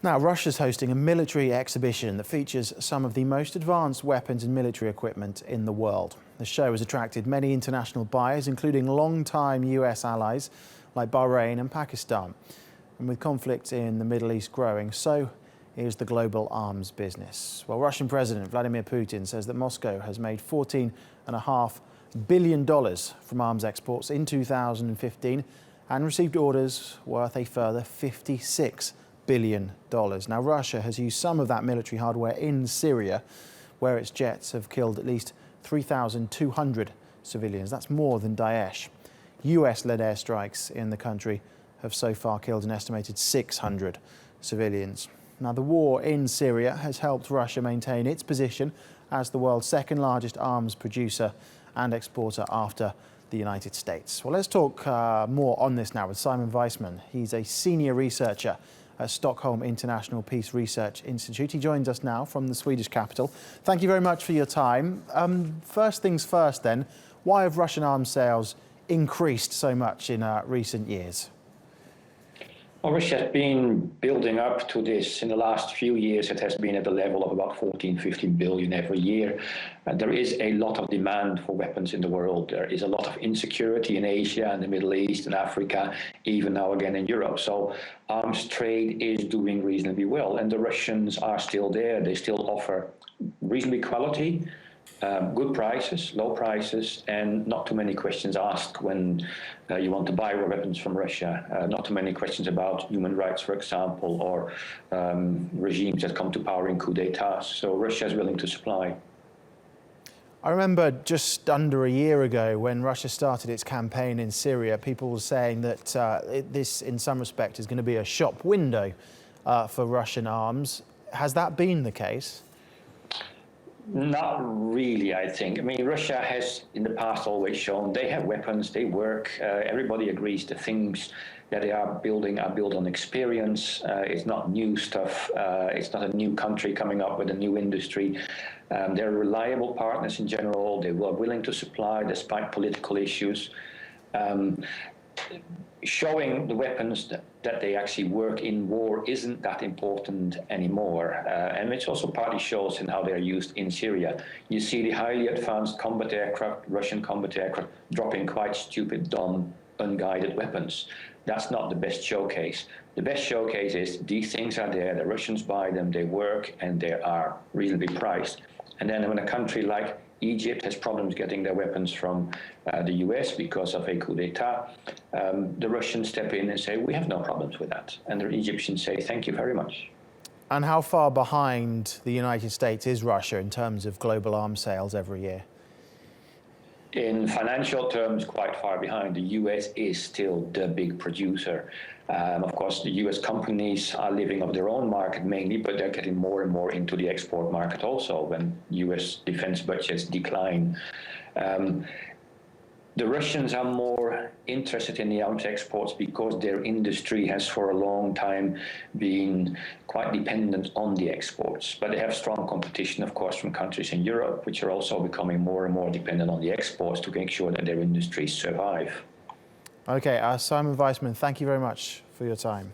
Now, Russia's hosting a military exhibition that features some of the most advanced weapons and military equipment in the world. The show has attracted many international buyers, including long-time US allies like Bahrain and Pakistan. And with conflict in the Middle East growing, so is the global arms business. Well, Russian President Vladimir Putin says that Moscow has made $14.5 billion from arms exports in 2015 and received orders worth a further $56 billion. Now, Russia has used some of that military hardware in Syria, where its jets have killed at least 3,200 civilians. That's more than Daesh. US-led airstrikes in the country have so far killed an estimated 600 civilians. Now, the war in Syria has helped Russia maintain its position as the world's second largest arms producer and exporter after the United States. Well, let's talk more on this now with Siemon Wezeman. He's a senior researcher at Stockholm International Peace Research Institute. He joins us now from the Swedish capital. Thank you very much for your time. First things first then, why have Russian arms sales increased so much in recent years? Well, Russia has been building up to this. In the last few years, it has been at the level of about 14-15 billion every year. There is a lot of demand for weapons in the world. There is a lot of insecurity in Asia and the Middle East and Africa, even now again in Europe. So arms trade is doing reasonably well, and the Russians are still there. They still offer reasonably quality, good prices, low prices, and not too many questions asked when you want to buy weapons from Russia. Not too many questions about human rights, for example, or regimes that come to power in coup d'etats. So Russia is willing to supply. I remember just under a year ago when Russia started its campaign in Syria, people were saying that this, in some respect, is going to be a shop window for Russian arms. Has that been the case? Not really, I think. I mean, Russia has in the past always shown they have weapons, they work. Everybody agrees the things that they are built on experience. It's not new stuff. It's not a new country coming up with a new industry. They're reliable partners in general. They were willing to supply despite political issues. Showing the weapons that they actually work in war isn't that important anymore. And which also partly shows in how they're used in Syria. You see the highly advanced combat aircraft, Russian combat aircraft, dropping quite stupid, dumb, unguided weapons. That's not the best showcase. The best showcase is these things are there, the Russians buy them, they work, and they are reasonably priced. And then when a country like Egypt has problems getting their weapons from the US because of a coup d'etat, the Russians step in and say, we have no problems with that. And the Egyptians say, thank you very much. And how far behind the United States is Russia in terms of global arms sales every year? In financial terms, quite far behind. The US is still the big producer. Of course, the US companies are living off their own market mainly, but they're getting more and more into the export market also when US defense budgets decline. The Russians are more interested in the arms exports because their industry has for a long time been quite dependent on the exports. But they have strong competition, of course, from countries in Europe, which are also becoming more and more dependent on the exports to make sure that their industries survive. Okay, Siemon Wezeman, thank you very much for your time.